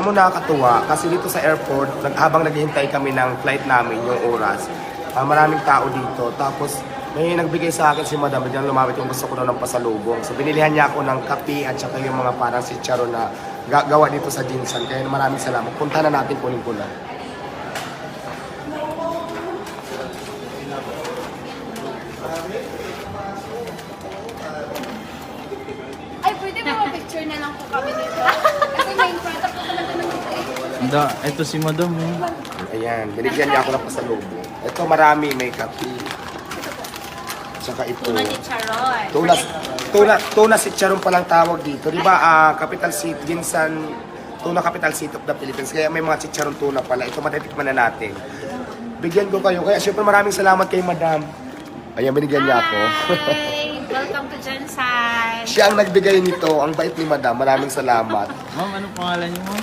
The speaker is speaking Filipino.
Alam mo, nakakatuwa kasi dito sa airport, habang naghihintay kami ng flight namin, yung oras, maraming tao dito. Tapos may nagbigay sa akin si Madam, biglang lumapit yung gusto ko daw ng pasalubong. So binilihan niya ako ng kape at saka yung mga parang chicharon na gawa dito sa Jinsan. Kaya maraming salamat. Punta na natin, kunin ko na. Ay, pwede ba picture na lang po kami dito? Kasi may front up po talaga ng dito eh. Anda, ito si Madam eh. Ayan, binigyan niya ako ng pasalubong. Ito marami, may kape. Tsaka ito. Tuna ni Charoy. Tuna si Charon palang tawag dito. Di ba, capital city, Jinsan, tuna capital city of the Philippines. Kaya may mga chicharon tuna pala. Ito matitikman na natin. Bigyan ko kayo. Kaya syempre maraming salamat kay Madam. Ayan, binigyan niya ako. Hi! Welcome to Jensen. Siya ang nagbigay nito. Ang bait ni Madam. Maraming salamat. Ma'am, anong pangalan niyo, ma'am?